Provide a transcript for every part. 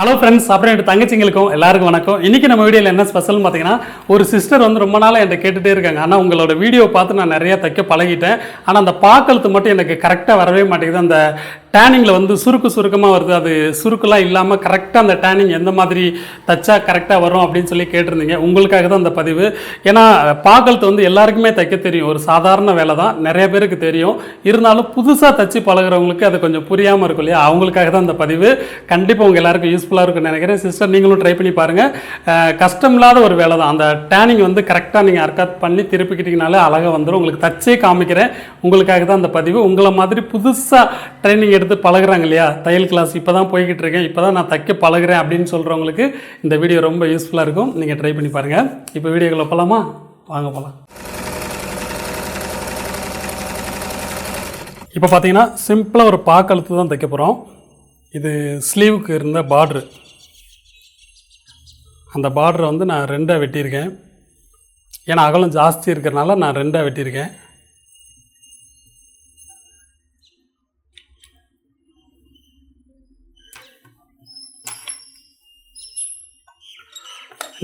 Hello friends, அப்புறம் என் தங்கச்சிங்களுக்கும் எல்லாருக்கும் வணக்கம். இன்றைக்கி நம்ம வீடியோவில் என்ன ஸ்பெஷல்னு பார்த்தீங்கன்னா, ஒரு சிஸ்டர் வந்து ரொம்ப நாளாக என்கிட்ட கேட்டுகிட்டே இருக்காங்க. ஆனால் உங்களோட வீடியோ பார்த்து நான் நிறையா தைக்க பழகிட்டேன். ஆனால் அந்த பாக்கழுத்து மட்டும் எனக்கு கரெக்டாக வரவே மாட்டேங்குது. அந்த டேனிங்கில் வந்து சுருக்கமாக வருது. அது சுருக்கெல்லாம் இல்லாமல் கரெக்டாக அந்த டேனிங் எந்த மாதிரி தைச்சா கரெக்டாக வரும் அப்படின்னு சொல்லி கேட்டிருந்தீங்க. உங்களுக்காக தான் அந்த பதிவு. ஏன்னா பாக்கழுத்து வந்து எல்லாருக்குமே தைக்க தெரியும், ஒரு சாதாரண வேலை தான், நிறைய பேருக்கு தெரியும். இருந்தாலும் புதுசாக தைச்சி பழகிறவங்களுக்கு அது கொஞ்சம் புரியாமல் இருக்கும் இல்லையா, அவங்களுக்காக தான் அந்த பதிவு. கண்டிப்பாக உங்கள் எல்லாருக்கும் யூஸ்ஃபுல்லாக இருக்குன்னு நினைக்கிறேன். சிஸ்டர், நீங்களும் ட்ரை பண்ணி பாருங்கள். கஷ்டம் இல்லாத ஒரு வேலை தான். அந்த டேனிங் வந்து கரெக்டாக நீங்கள் அர்க்காத் பண்ணி திருப்பிக்கிட்டிங்கனாலே அழகாக வந்துடும். உங்களுக்கு தச்சே காமிக்கிறேன். உங்களுக்காக தான் அந்த பதிவு. உங்களை மாதிரி புதுசாக ட்ரைனிங் எடுத்து பழகுறாங்க இல்லையா, தையல் கிளாஸ் இப்போ தான் போய்கிட்டு இருக்கேன், இப்போ தான் நான் தைக்க பழகுறேன் அப்படின்னு சொல்கிறவங்களுக்கு இந்த வீடியோ ரொம்ப யூஸ்ஃபுல்லாக இருக்கும். நீங்கள் ட்ரை பண்ணி பாருங்கள். இப்போ வீடியோக்குள்ள போகலாமா? வாங்க போகலாம். இப்போ பார்த்தீங்கன்னா சிம்பிளாக ஒரு பாக்கழுத்து தான் தைக்க போகிறோம். இது ஸ்லீவுக்கு இருந்த பார்ட்ரு. அந்த பார்டரை வந்து நான் ரெண்டாக வெட்டியிருக்கேன். ஏன்னா அகலம் ஜாஸ்தி இருக்கிறனால நான் ரெண்டாக வெட்டியிருக்கேன்.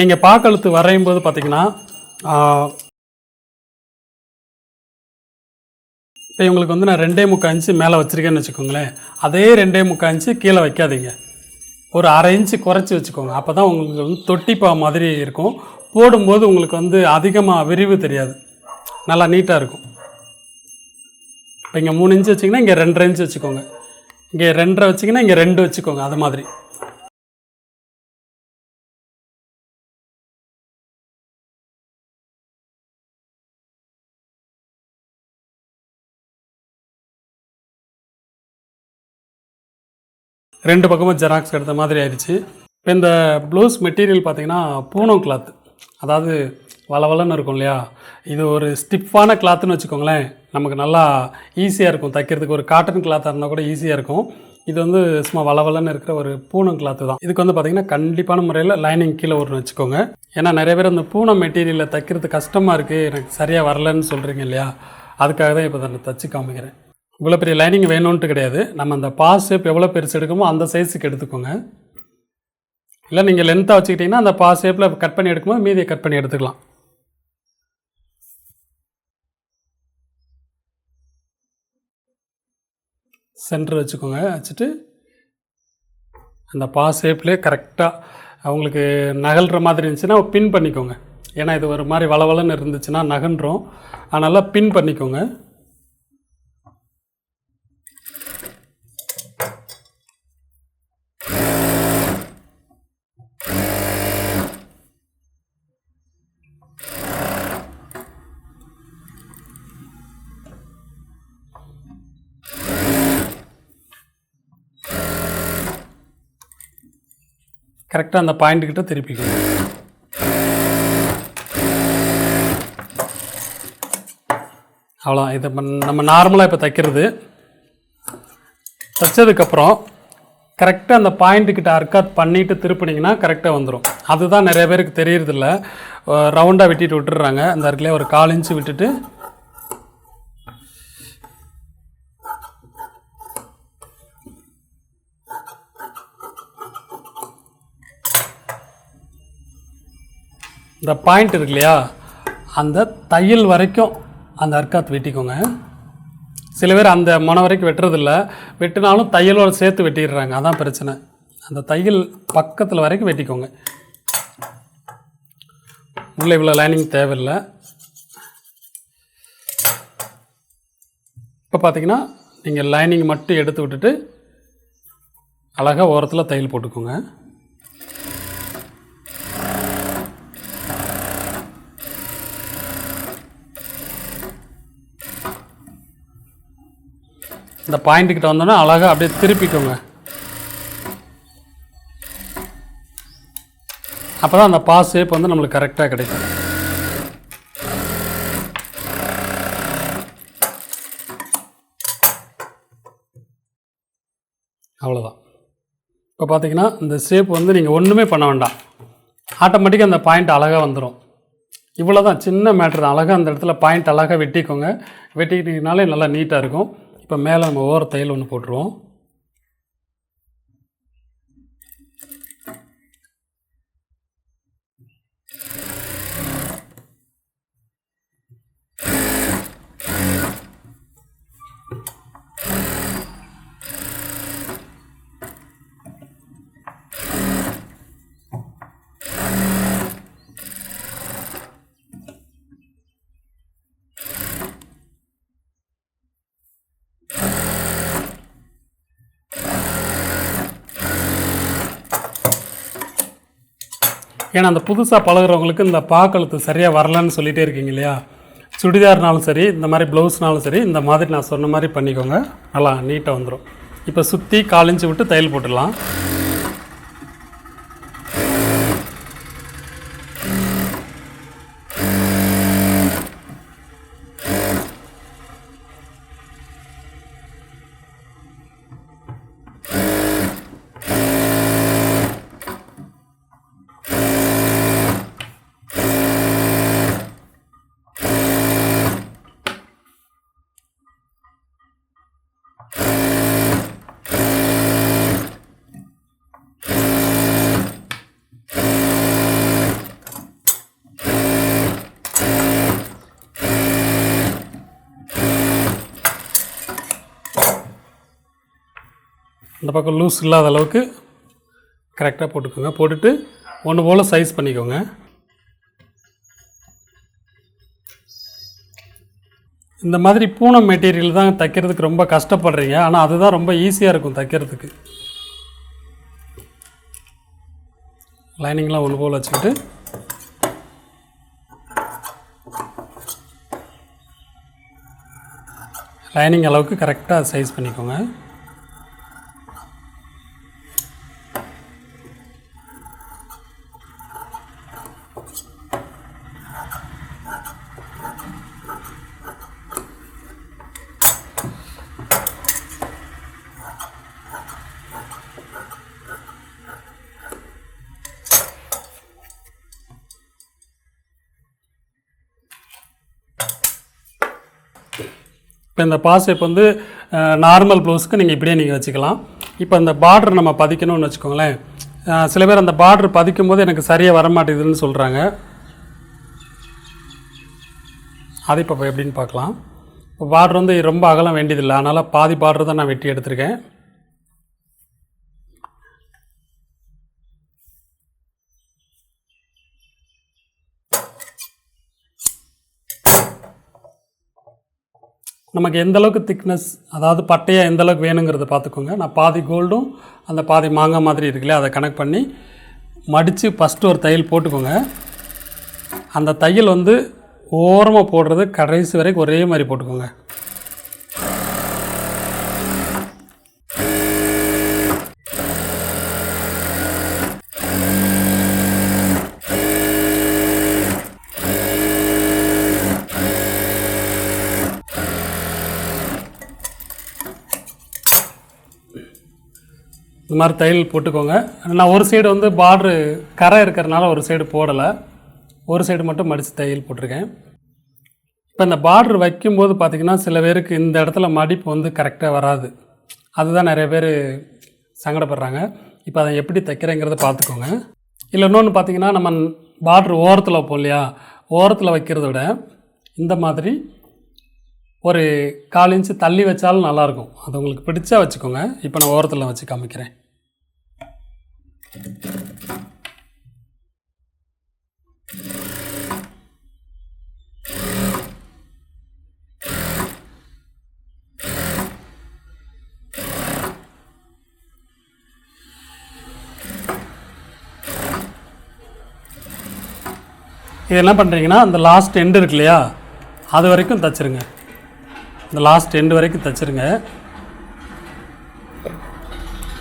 நீங்கள் பாக்கழுத்து வரையும் போது பார்த்தீங்கன்னா, இப்போ இவங்களுக்கு வந்து நான் 2.25 இன்ச்சு மேலே வச்சுருக்கேன்னு வச்சுக்கோங்களேன். அதே 2.25 இன்ச்சு கீழே வைக்காதீங்க, ஒரு 1/2 இன்ச்சு குறைச்சி வச்சுக்கோங்க. அப்போ தான் உங்களுக்கு வந்து தொட்டிப்பா மாதிரி இருக்கும். போடும்போது உங்களுக்கு வந்து அதிகமாக விரிவு தெரியாது, நல்லா நீட்டாக இருக்கும். இப்போ இங்கே 3 இன்ச்சு வச்சிங்கன்னா இங்கே 2.5 இன்ச்சு வச்சுக்கோங்க, இங்கே 2.5 வச்சிங்கன்னா இங்கே 2 வச்சுக்கோங்க. அது மாதிரி ரெண்டு பக்கமும் ஜெராக்ஸ் எடுத்த மாதிரி ஆயிடுச்சு. இப்போ இந்த ப்ளவுஸ் மெட்டீரியல் பார்த்திங்கன்னா பூனம் கிளாத், அதாவது வளவலன்னு இருக்கும் இல்லையா. இது ஒரு ஸ்டிஃபான கிளாத்துன்னு வச்சுக்கோங்களேன். நமக்கு நல்லா ஈஸியாக இருக்கும் தைக்கிறதுக்கு. ஒரு காட்டன் கிளாத்தாக இருந்தால் கூட ஈஸியாக இருக்கும். இது வந்து சும்மா வளவலன்னு இருக்கிற ஒரு பூனம் கிளாத்து தான். இதுக்கு வந்து பார்த்திங்கன்னா கண்டிப்பான முறையில் லைனிங் கீழே ஒரு வச்சுக்கோங்க. ஏன்னா நிறைய பேர் அந்த பூனம் மெட்டீரியலில் தைக்கிறது கஷ்டமாக இருக்குது, எனக்கு சரியாக வரலன்னு சொல்கிறீங்க இல்லையா. அதுக்காக தான் இப்போ நான் தைச்சி காமிக்கிறேன். இவ்வளோ பெரிய லைனிங் வேணும்ன்ட்டு கிடையாது. நம்ம அந்த பாஸ் ஷேப் எவ்வளோ பெருசு எடுக்குமோ அந்த சைஸுக்கு எடுத்துக்கோங்க. இல்லை நீங்கள் லென்த்தாக வச்சுக்கிட்டிங்கன்னா அந்த பாஸ் ஷேப்பில் கட் பண்ணி எடுக்கும்போது மீதியை கட் பண்ணி எடுத்துக்கலாம். சென்டர் வச்சுக்கோங்க. வச்சுட்டு அந்த பாஸ் ஷேப்லேயே கரெக்டாக அவங்களுக்கு நகல்ற மாதிரி இருந்துச்சுன்னா பின் பண்ணிக்கோங்க. ஏன்னா இது ஒரு மாதிரி வளவலன்னு இருந்துச்சுன்னா நகன்றோம், அதனால் பின் பண்ணிக்கோங்க. கரெக்டாக அந்த பாயிண்ட்டுக்கிட்ட திருப்பிக்கணும். அவ்வளோதான். இதை நம்ம நார்மலாக இப்போ தைக்கிறது. தைச்சதுக்கப்புறம் கரெக்டாக அந்த பாயிண்ட்டுக்கிட்ட அர்க்காத் பண்ணிவிட்டு திருப்பினீங்கன்னா கரெக்டாக வந்துடும். அதுதான் நிறைய பேருக்கு தெரியறதில்ல, ரவுண்டாக வெட்டிட்டு விட்டுடுறாங்க. அந்த இடத்துல ஒரு 1/4 இன்ச்சு விட்டுட்டு இந்த பாயிண்ட் இருக்கு இல்லையா, அந்த தையல் வரைக்கும் அந்த அர்க்காத் வெட்டிக்கோங்க. சில பேர் அந்த முனை வரைக்கும் வெட்டுறதில்ல, வெட்டினாலும் தையலோடு சேர்த்து வெட்டிடுறாங்க, அதான் பிரச்சனை. அந்த தையல் பக்கத்தில் வரைக்கும் வெட்டிக்கோங்க. உள்ளே இவ்வளோ லைனிங் தேவையில்லை. இப்போ பார்த்தீங்கன்னா நீங்கள் லைனிங் மட்டும் எடுத்து விட்டுட்டு அழகாக ஓரத்தில் தையல் போட்டுக்கோங்க. இந்த பாயிண்ட்டுக்கிட்ட வந்தோன்னா அழகாக அப்படியே திருப்பிக்கோங்க. அப்போ தான் அந்த பாஸ் ஷேப் வந்து நம்மளுக்கு கரெக்டாக கிடைக்கும். அவ்வளோதான். இப்போ பார்த்தீங்கன்னா இந்த ஷேப் வந்து நீங்கள் ஒன்றுமே பண்ண வேண்டாம், ஆட்டோமேட்டிக்காக அந்த பாயிண்ட் அழகாக வந்துடும். இவ்வளோ தான், சின்ன மேட்ரு தான். அழகாக அந்த இடத்துல பாயிண்ட் அழகாக வெட்டிக்கோங்க. வெட்டிக்கிட்டிங்கனாலே நல்லா நீட்டாக இருக்கும். இப்போ மேலே நம்ம ஓர தையல் ஒன்று போட்டுருவோம். ஏன்னா அந்த புதுசாக பழகுறவங்களுக்கு இந்த பாக்கழுத்து சரியாக வரலன்னு சொல்லிகிட்டே இருக்கீங்க இல்லையா, சுடிதார்னாலும் சரி இந்த மாதிரி ப்ளவுஸ்னாலும் சரி இந்த மாதிரி நான் சொன்ன மாதிரி பண்ணிக்கோங்க, நல்லா நீட்டாக வந்துடும். இப்போ சுற்றி 1/4 இன்ச்சு விட்டு தையல் போட்டுடலாம். இந்த பக்கம் லூஸ் இல்லாத அளவுக்கு கரெக்டாக போட்டுக்கோங்க. போட்டுட்டு ஒன்று போல் சைஸ் பண்ணிக்கோங்க. இந்த மாதிரி பூனம் மெட்டீரியல் தான் தைக்கிறதுக்கு ரொம்ப கஷ்டப்படுறீங்க, ஆனால் அதுதான் ரொம்ப ஈஸியாக இருக்கும் தைக்கிறதுக்கு. லைனிங்லாம் ஒன்று போல் வச்சுக்கிட்டு லைனிங் அளவுக்கு கரெக்டாக சைஸ் பண்ணிக்கோங்க. இப்போ இந்த பாஸ் ஷேப் வந்து நார்மல் ப்ளவுஸ்க்கு நீங்கள் இப்படியே நீங்கள் வச்சுக்கலாம். இப்போ இந்த பார்டர் நம்ம பதிக்கணும்னு வச்சுக்கோங்களேன். சில பேர் அந்த பார்டர் பதிக்கும் போது எனக்கு சரியாக வரமாட்டேங்குதுன்னு சொல்கிறாங்க. அது இப்போ எப்படின்னு பார்க்கலாம். இப்போ பார்டர் வந்து ரொம்ப அகலம் வேண்டியதில்லை, அதனால் பாதி பார்டர் தான் நான் வெட்டி எடுத்திருக்கேன். நமக்கு எந்த அளவுக்கு திக்னஸ், அதாவது பட்டையாக எந்த அளவுக்கு வேணுங்கிறத பார்த்துக்கோங்க. நான் பாதி கோல்டும் அந்த பாதி மாங்காய் மாதிரி இருக்குல்லையா, அதை கனெக்ட் பண்ணி மடித்து ஃபஸ்ட்டு ஒரு தையல் போட்டுக்கோங்க. அந்த தையல் வந்து ஓரமாக போடுறது கடைசி வரைக்கும் ஒரே மாதிரி போட்டுக்கோங்க. இந்த மாதிரி தையல் போட்டுக்கோங்க. நான் ஒரு சைடு வந்து பார்ட்ரு கரை இருக்கிறதுனால ஒரு சைடு போடலை, ஒரு சைடு மட்டும் மடித்து தையல் போட்டிருக்கேன். இப்போ இந்த பார்ட்ரு வைக்கும்போது பார்த்திங்கன்னா சில பேருக்கு இந்த இடத்துல மடிப்பு வந்து கரெக்டாக வராது, அதுதான் நிறைய பேர் சங்கடப்படுறாங்க. இப்போ அதை எப்படி தைக்கிறேங்கிறத பார்த்துக்கோங்க. இல்லை இன்னொன்று பார்த்திங்கன்னா, நம்ம பார்ட்ரு ஓரத்தில் வைப்போம் இல்லையா, ஓரத்தில் வைக்கிறத விட இந்த மாதிரி ஒரு 1/4 இன்ச்சு தள்ளி வச்சாலும் நல்லாயிருக்கும். அது உங்களுக்கு பிடிச்சா வச்சுக்கோங்க. இப்போ நான் ஓரத்தில் வச்சு காமிக்கிறேன். இது என்ன பண்ணுறீங்கன்னா, அந்த லாஸ்ட் எண்டு இருக்கு இல்லையா, அது வரைக்கும் தைச்சிருங்க. இந்த லாஸ்ட் எண்டு வரைக்கும் தைச்சிருங்க.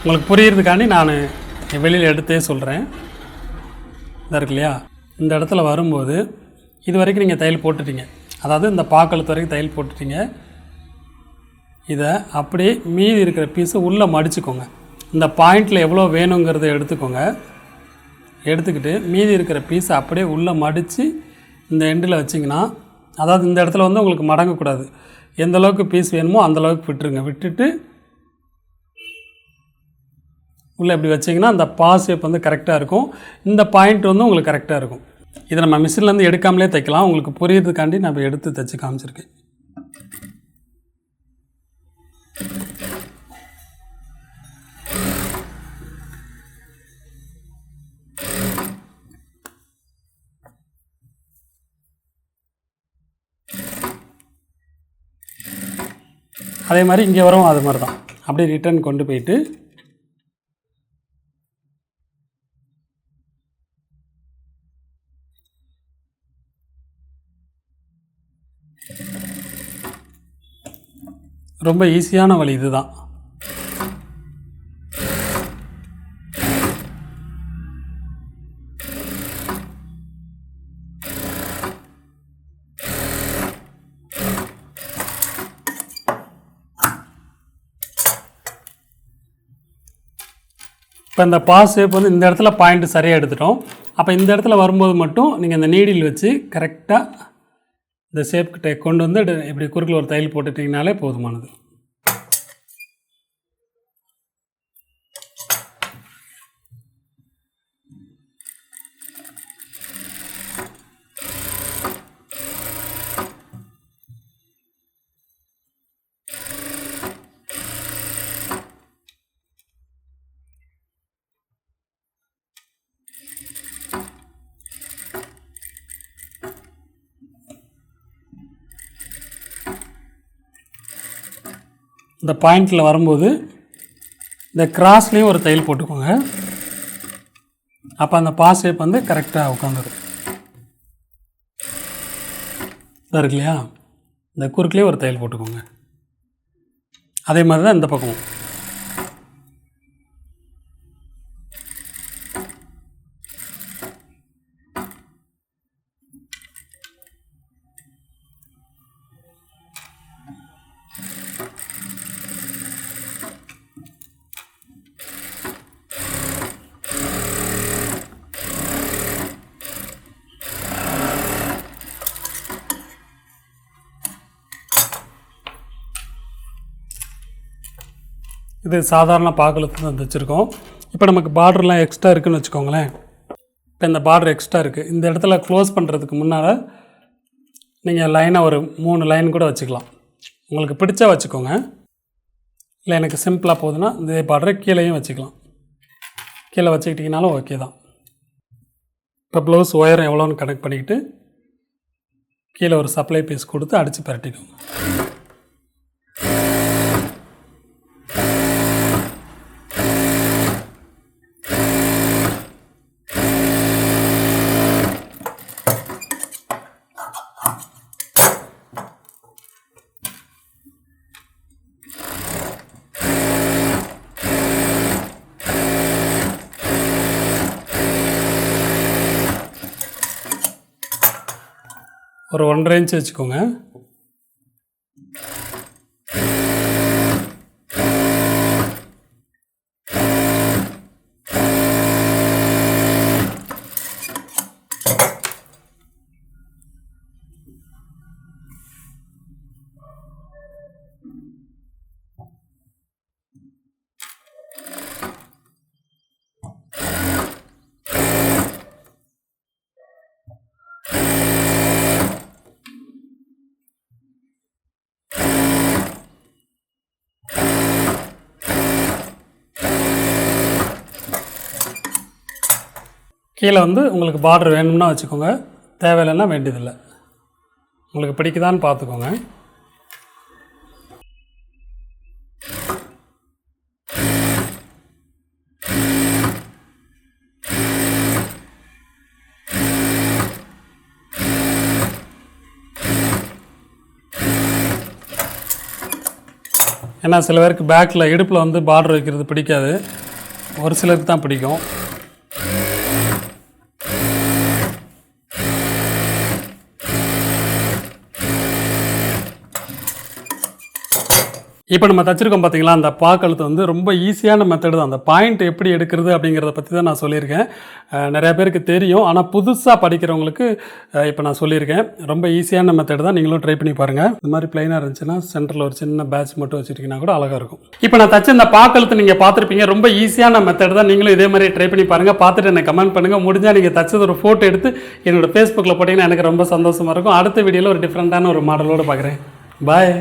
உங்களுக்கு புரியுறதுக்காண்டி நான் வெளியில் எடுத்தே சொல்கிறேன். இதாக இருக்கு இல்லையா, இந்த இடத்துல வரும்போது இது வரைக்கும் நீங்கள் தையல் போட்டுட்டீங்க, அதாவது இந்த பாக்கழுத்து வரைக்கும் தையல் போட்டுட்டீங்க. இதை அப்படியே மீதி இருக்கிற பீஸை உள்ளே மடிச்சுக்கோங்க. இந்த பாயிண்டில் எவ்வளோ வேணுங்கிறத எடுத்துக்கோங்க. எடுத்துக்கிட்டு மீதி இருக்கிற பீஸை அப்படியே உள்ளே மடித்து இந்த எண்டில் வச்சிங்கன்னா, அதாவது இந்த இடத்துல வந்து உங்களுக்கு மடங்கக்கூடாது, எந்த அளவுக்கு பீஸ் வேணுமோ அந்தளவுக்கு விட்டுருங்க. விட்டுட்டு உள்ளே இப்படி வச்சிங்கன்னா அந்த பாஸ் ஷேப் வந்து கரெக்டாக இருக்கும். இந்த பாயிண்ட் வந்து உங்களுக்கு கரெக்டாக இருக்கும். இதை நம்ம மிஷின்லேருந்து எடுக்காமலே தைக்கலாம். உங்களுக்கு புரியுறதுக்காண்டி நம்ம எடுத்து தைச்சி காமிச்சிருக்கேன். அதே மாதிரி இங்கே வரும், அது மாதிரி தான் அப்படியே ரிட்டர்ன் கொண்டு போயிட்டு ரொம்ப ஈஸியான வழி இதுதான். இப்போ இந்த பாஸ் ஷேப் வந்து இந்த இடத்துல பாயிண்ட் சரியாக எடுத்துட்டோம். அப்போ இந்த இடத்துல வரும்போது மட்டும் நீங்கள் இந்த நீடில் வச்சு கரெக்டாக இந்த ஷேப் கிட்ட கொண்டு வந்து இப்படி குறுக்கில் ஒரு தையல் போட்டுட்டிங்கனாலே போதுமானது. இந்த பாயிண்டில் வரும்போது இந்த கிராஸ்லேயும் ஒரு தையல் போட்டுக்கோங்க. அப்போ அந்த பாஸ் ஷேப் வந்து கரெக்டாக உட்காந்துடும். இருக்கு இல்லையா, இந்த குறுக்கிலே ஒரு தையல் போட்டுக்கோங்க. அதே மாதிரி தான் இந்த பக்கமும். இது சாதாரண பாக்கெழுத்து தான் தைச்சிருக்கோம். இப்போ நமக்கு பார்டர்லாம் எக்ஸ்ட்ரா இருக்குதுன்னு வச்சுக்கோங்களேன். இப்போ இந்த பார்டர் எக்ஸ்ட்ரா இருக்குது. இந்த இடத்துல க்ளோஸ் பண்ணுறதுக்கு முன்னால் நீங்கள் லைனாக ஒரு 3 லைன் கூட வச்சுக்கலாம். உங்களுக்கு பிடிச்சா வச்சுக்கோங்க. இல்லை எனக்கு சிம்பிளாக போகுதுன்னா இந்த பார்டரை கீழேயும் வச்சுக்கலாம். கீழே வச்சுக்கிட்டிங்கனாலும் ஓகே தான். இப்போ ப்ளவுஸ் ஒயர் எவ்வளோன்னு கனெக்ட் பண்ணிக்கிட்டு கீழே ஒரு சப்ளை பீஸ் கொடுத்து அடித்து பரட்டிக்கோங்க. ஒரு 1.5 இன்ச் வச்சுக்கோங்க. கீழே வந்து உங்களுக்கு பார்டர் வேணும்னா வச்சுக்கோங்க, தேவையில்லைன்னா வேண்டியதில்லை. உங்களுக்கு பிடிக்குதான்னு பார்த்துக்கோங்க. ஏன்னா சில பேருக்கு பேக்கில் இடுப்பில் வந்து பார்டர் வைக்கிறது பிடிக்காது, ஒரு சிலருக்கு தான் பிடிக்கும். இப்போ நம்ம தச்சிருக்கோம் பார்த்தீங்களா, அந்த பாக்கழுத்து வந்து ரொம்ப ஈஸியான மெத்தடு தான். அந்த பாயிண்ட் எப்படி எடுக்கிறது அப்படிங்கிறத பற்றி தான் நான் சொல்லியிருக்கேன். நிறையா பேருக்கு தெரியும், ஆனால் புதுசாக படிக்கிறவங்களுக்கு இப்போ நான் சொல்லியிருக்கேன். ரொம்ப ஈஸியான மெத்தடு தான், நீங்களும் ட்ரை பண்ணி பாருங்கள். இந்த மாதிரி ப்ளைனாக இருந்துச்சுன்னா சென்டரில் ஒரு சின்ன பேட்ச் மட்டும் வச்சுட்டிங்கன்னா கூட அழகாக இருக்கும். இப்போ நான் தச்ச இந்த பாக்கழுத்து நீங்கள் பார்த்துருப்பீங்க. ரொம்ப ஈஸியான மெத்தடு தான், நீங்களும் இதே மாதிரி ட்ரை பண்ணி பாருங்கள். பார்த்துட்டு எனக்கு கமெண்ட் பண்ணுங்கள். முடிஞ்சால் நீங்கள் தச்சது ஒரு ஃபோட்டோ எடுத்து என்னோடய ஃபேஸ்புக்கில் போட்டிங்கன்னா எனக்கு ரொம்ப சந்தோஷமாக இருக்கும். அடுத்த வீடியோவில் ஒரு டிஃப்ரெண்ட்டான ஒரு மாடலோடு பார்க்குறேன். பாய்.